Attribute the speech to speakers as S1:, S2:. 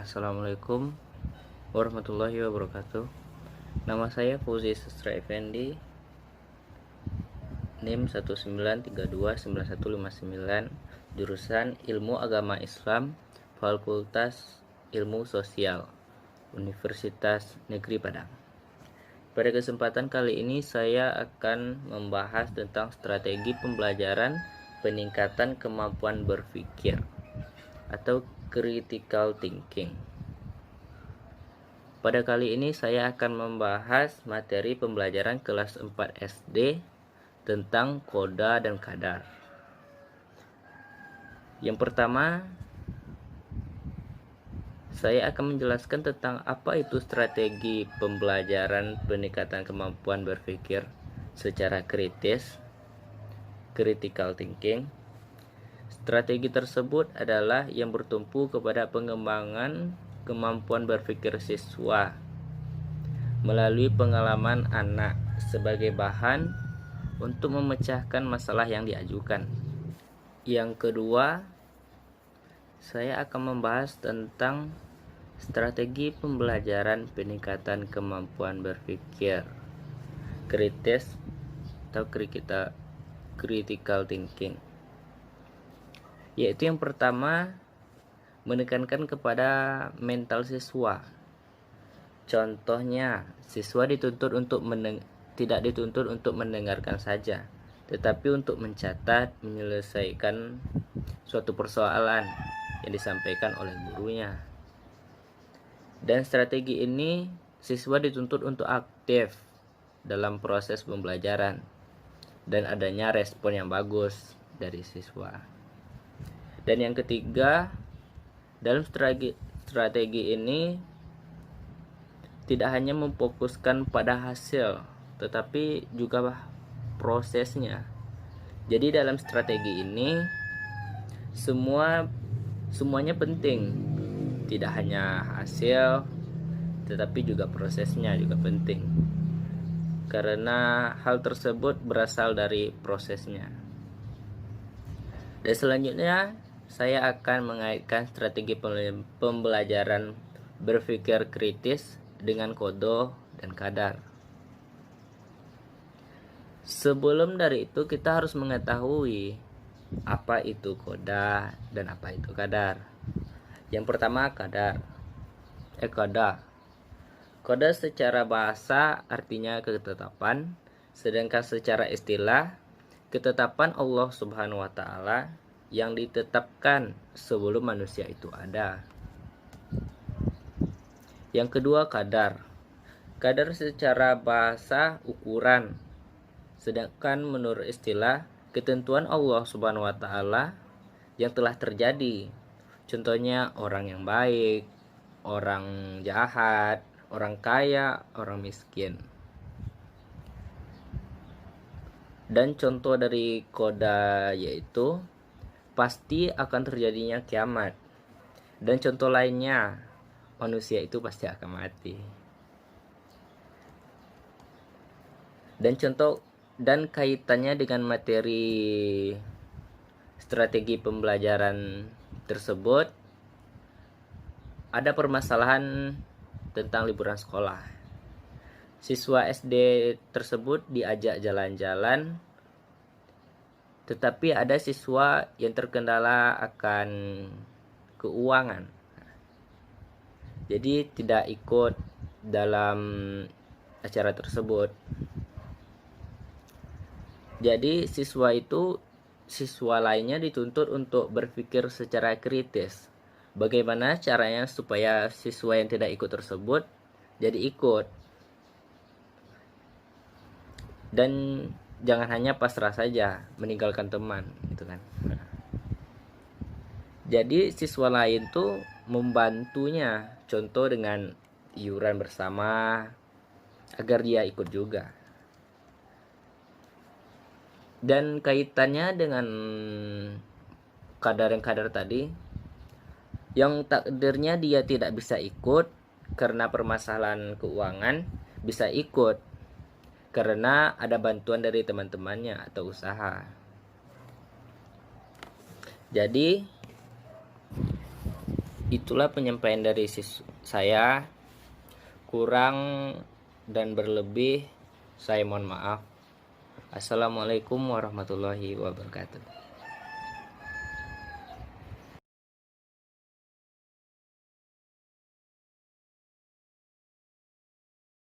S1: Assalamualaikum warahmatullahi wabarakatuh. Nama saya Fauzi Sastra Effendi, NIM 193291159, jurusan Ilmu Agama Islam, Fakultas Ilmu Sosial, Universitas Negeri Padang. Pada kesempatan kali ini saya akan membahas tentang strategi pembelajaran peningkatan kemampuan berpikir atau critical thinking. Pada kali ini saya akan membahas materi pembelajaran kelas 4 SD tentang koda dan kadar. Yang pertama, saya akan menjelaskan tentang apa itu strategi pembelajaran peningkatan kemampuan berpikir secara kritis, critical thinking. Strategi tersebut adalah yang bertumpu kepada pengembangan kemampuan berpikir siswa melalui pengalaman anak sebagai bahan untuk memecahkan masalah yang diajukan. Yang kedua, saya akan membahas tentang strategi pembelajaran peningkatan kemampuan berpikir kritis atau critical thinking, yaitu yang pertama, menekankan kepada mental siswa. Contohnya, siswa tidak dituntut untuk mendengarkan saja, tetapi untuk mencatat, menyelesaikan suatu persoalan yang disampaikan oleh gurunya. Dan strategi ini, siswa dituntut untuk aktif dalam proses pembelajaran dan adanya respon yang bagus dari siswa. Dan yang ketiga, dalam strategi ini tidak hanya memfokuskan pada hasil, tetapi juga prosesnya. Jadi dalam strategi ini semuanya penting, tidak hanya hasil, tetapi juga prosesnya juga penting, karena hal tersebut berasal dari prosesnya. Dan selanjutnya saya akan mengaitkan strategi pembelajaran berpikir kritis dengan kodo dan kadar. Sebelum dari itu, kita harus mengetahui apa itu koda dan apa itu kadar. Yang pertama, kadar. Koda. Koda secara bahasa artinya ketetapan, sedangkan secara istilah ketetapan Allah Subhanahu wa taala yang ditetapkan sebelum manusia itu ada. Yang kedua, kadar. Kadar secara bahasa ukuran, sedangkan menurut istilah ketentuan Allah Subhanahu wa taala yang telah terjadi. Contohnya orang yang baik, orang jahat, orang kaya, orang miskin. Dan contoh dari koda yaitu pasti akan terjadinya kiamat. Dan contoh lainnya, manusia itu pasti akan mati. Dan kaitannya dengan materi strategi pembelajaran tersebut, ada permasalahan tentang liburan sekolah. Siswa SD tersebut diajak jalan-jalan, tetapi ada siswa yang terkendala akan keuangan, jadi tidak ikut dalam acara tersebut. Jadi siswa lainnya dituntut untuk berpikir secara kritis. Bagaimana caranya supaya siswa yang tidak ikut tersebut jadi ikut, dan jangan hanya pasrah saja meninggalkan teman gitu kan. Jadi siswa lain tuh membantunya, contoh dengan iuran bersama agar dia ikut juga. Dan kaitannya dengan kadar tadi, yang takdirnya dia tidak bisa ikut karena permasalahan keuangan, bisa ikut karena ada bantuan dari teman-temannya atau usaha. Jadi Itulah penyampaian dari saya. Kurang dan berlebih saya mohon maaf. Assalamualaikum warahmatullahi wabarakatuh.